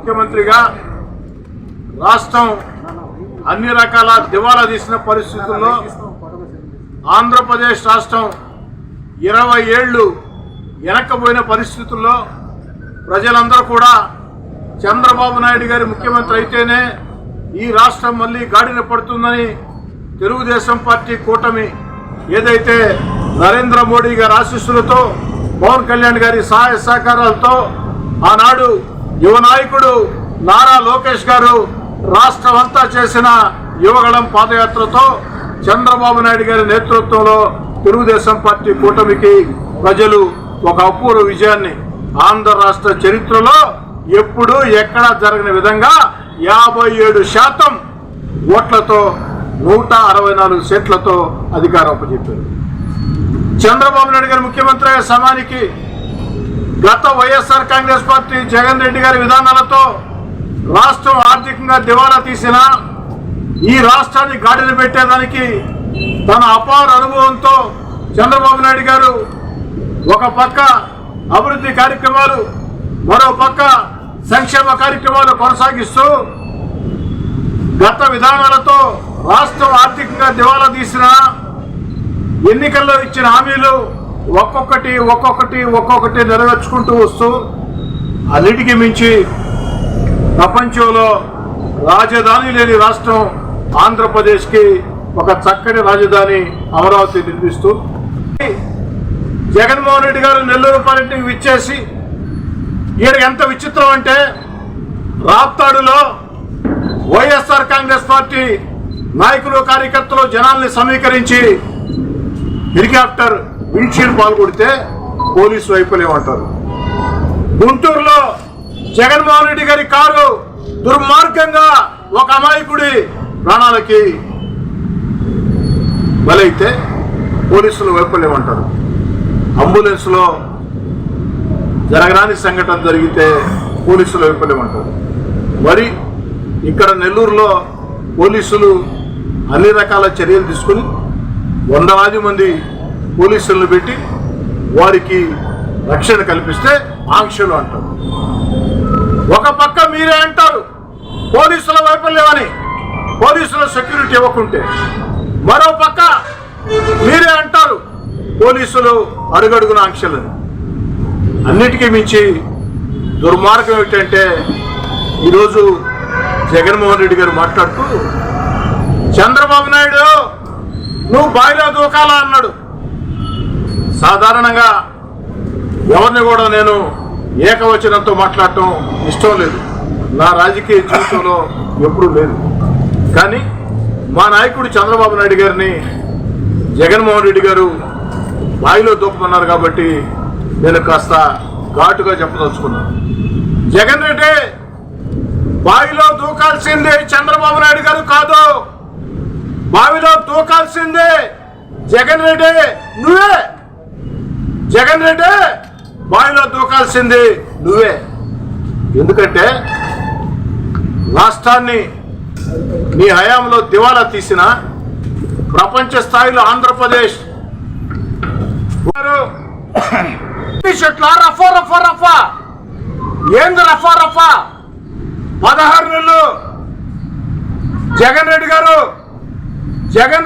ముఖ్యమంత్రిగా రాష్ట్రం అన్ని రకాల దివాలా తీసిన పరిస్థితుల్లో ఆంధ్రప్రదేశ్ రాష్ట్రం 20 ఏళ్లు వెనక్కిపోయిన పరిస్థితుల్లో ప్రజలందరూ కూడా చంద్రబాబు నాయుడు గారి ముఖ్యమంత్రి అయితేనే ఈ రాష్ట్రం మళ్ళీ గాడిన పడుతుందని తెలుగుదేశం పార్టీ కూటమి ఏదైతే నరేంద్ర మోడీ గారి ఆశీస్సులతో పవన్ కళ్యాణ్ గారి సహాయ సహకారాలతో ఆనాడు యువ నాయకుడు నారా లోకేష్ గారు రాష్ట్రం అంతా చేసిన యువగళం పాదయాత్రతో చంద్రబాబు నాయుడు గారి నేతృత్వంలో తెలుగుదేశం పార్టీ కూటమికి ప్రజలు ఒక అపూర్వ విజయాన్ని ఆంధ్ర రాష్ట్ర చరిత్రలో ఎప్పుడూ ఎక్కడా జరగని విధంగా 57% ఓట్లతో 164 సీట్లతో అధికారం అప్పచెప్పారు. చంద్రబాబు నాయుడు గారి ముఖ్యమంత్రి అయ్యే సమయానికి గత వైఎస్ఆర్ కాంగ్రెస్ పార్టీ జగన్ రెడ్డి గారి విధానాలతో రాష్ట్రం ఆర్థికంగా దివాలా తీసిన ఈ రాష్ట్రాన్ని గాడిన పెట్టేదానికి తన అపార అనుభవంతో చంద్రబాబు నాయుడు గారు ఒక పక్క అభివృద్ధి కార్యక్రమాలు మరో పక్క సంక్షేమ కార్యక్రమాలు కొనసాగిస్తూ గత విధానాలతో రాష్ట్రం ఆర్థికంగా దివాలా తీసిన ఎన్నికల్లో ఇచ్చిన హామీలు ఒక్కొక్కటి నెరవేర్చుకుంటూ వస్తూ అన్నిటికీ మించి ప్రపంచంలో రాజధాని లేని రాష్ట్రం ఆంధ్రప్రదేశ్కి ఒక చక్కని రాజధాని అమరావతి నిర్మిస్తూ జగన్మోహన్ రెడ్డి గారు నెల్లూరు పర్యటనకు విచ్చేసి ఈయన ఎంత విచిత్రం అంటే రాప్తాడులో వైఎస్ఆర్ కాంగ్రెస్ పార్టీ నాయకులు కార్యకర్తలు జనాల్ని సమీకరించి హెలికాప్టర్ విండ్షీల్డ్ పాల్గొడితే పోలీసు వైపులే ఉంటారు. గుంటూరులో జగన్మోహన్ రెడ్డి గారి కారు దుర్మార్గంగా ఒక అమాయకుడి ప్రాణాలకి బలైతే పోలీసులు వైపులే ఉంటారు. అంబులెన్స్లో జరగరాని సంఘటన జరిగితే పోలీసులు వైపులే ఉంటారు. మరి ఇక్కడ నెల్లూరులో పోలీసులు అన్ని రకాల చర్యలు తీసుకుని 100 మంది పోలీసులను పెట్టి వారికి రక్షణ కల్పిస్తే ఆంక్షలు అంటారు. ఒక పక్క మీరే అంటారు పోలీసుల వైఫల్యమని, పోలీసుల సెక్యూరిటీ ఇవ్వకుంటే, మరో పక్క మీరే అంటారు పోలీసులు అడుగడుగున ఆంక్షలని. అన్నిటికీ మించి దుర్మార్గం ఏంటంటే ఈరోజు జగన్మోహన్ రెడ్డి గారు మాట్లాడుతూ చంద్రబాబు నాయుడు నువ్వు బావిలో దూకాలా అన్నాడు. సాధారణంగా ఎవరిని కూడా నేను ఏకవచనంతో మాట్లాడటం ఇష్టం లేదు, నా రాజకీయ జీవితంలో ఎప్పుడూ లేదు. కానీ మా నాయకుడు చంద్రబాబు నాయుడు గారిని జగన్మోహన్ రెడ్డి గారు బావిలో దూకమన్నారు కాబట్టి నేను కాస్త ఘాటుగా చెప్పదలుచుకున్నాను. జగన్ రెడ్డి బావిలో దూకాల్సిందే చంద్రబాబు నాయుడు గారు కాదు, బావిలో దూకాల్సిందే జగన్ రెడ్డి నువ్వే. జగన్ రెడ్డి బావిలో దూకాల్సింది నువ్వే. ఎందుకంటే రాష్ట్రాన్ని నీ హయాంలో దివాలా తీసిన ప్రపంచ స్థాయిలో ఆంధ్రప్రదేశ్ రఫా రఫా రఫా ఏంది రఫా రఫా 16 నెలలు జగన్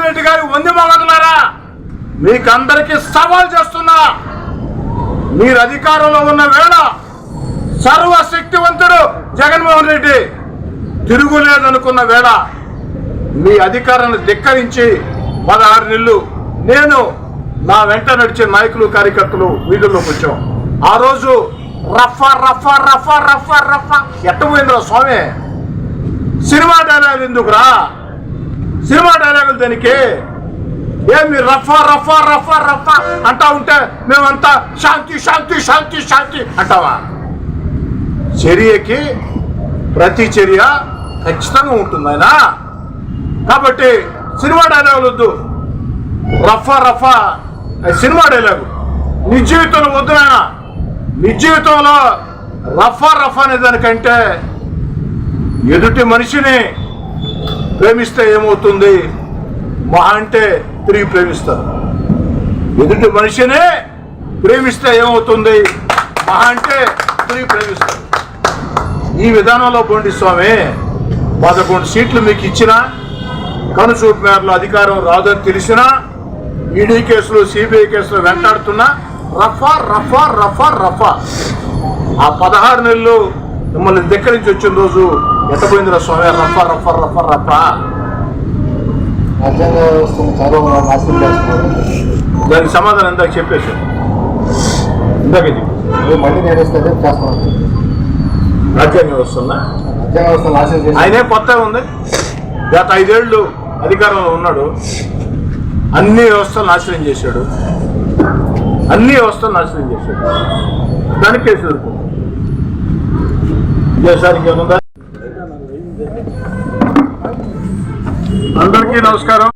రెడ్డి గారు వంది మగదులారా మీకందరికీ సవాల్ చేస్తున్నా. మీరు అధికారంలో ఉన్న వేళ సర్వశక్తివంతుడు జగన్మోహన్ రెడ్డి తిరుగులేదనుకున్న వేళ మీ అధికారాన్ని ధిక్కరించి 16 నెలలు నేను నా వెంట నడిచే నాయకులు కార్యకర్తలు వీధుల్లోకి వచ్చాం. ఆ రోజు రఫా రఫా రఫా రఫా రఫా ఎట్టపోయిందిరా స్వామి, సినిమా డైలాగులు ఎందుకురా, సినిమా డైలాగులు దానికి ఏమి రఫా రఫా రఫా రఫా అంటా ఉంటే మేమంతా శాంతి శాంతి శాంతి శాంతి అంటావా? చర్యకి ప్రతి చర్య ఖచ్చితంగా ఉంటుంది ఆయన. కాబట్టి సినిమా డైలాగులు వద్దు, రఫా రఫా సినిమా డైలాగు నిజ జీవితంలో వద్దు ఆయన. నిజ జీవితంలో రఫా రఫా అనే దానికంటే ఎదుటి మనిషిని ప్రేమిస్తే ఏమవుతుంది, మహా అంటే తిరిగి ప్రేమిస్తారు. ఎదుటి మనిషినే ప్రేమిస్తే ఏమవుతుంది, మహా అంటే తిరిగి ప్రేమిస్తారు. ఈ విధానంలో పోండి స్వామి. 11 సీట్లు మీకు ఇచ్చినా, కనుచూపు మేరలో అధికారం రాదని తెలిసినా, ఈడీ కేసులు సిబిఐ కేసులు వెంటాడుతున్నా రఫా రఫా రఫా రఫా. ఆ 16 నెలలు మిమ్మల్ని దగ్గర నుంచి వచ్చిన రోజు ఎట్టపోయిందిరా స్వామి? రఫా రఫా రఫా రఫా. దానికి సమాధానం ఇందాక చెప్పేసి ఇందాక మళ్ళీ నేనేస్తే చేస్తాను. రాజ్యాంగ వ్యవస్థ ఆయనే కొత్త ఉంది. గత 5 ఏళ్ళు అధికారంలో ఉన్నాడు, అన్ని వ్యవస్థలు నాశనం చేశాడు, దానికి కేసు ఎదుర్కొంది. దేశానికి ఏముందా? అందరికీ నమస్కారం.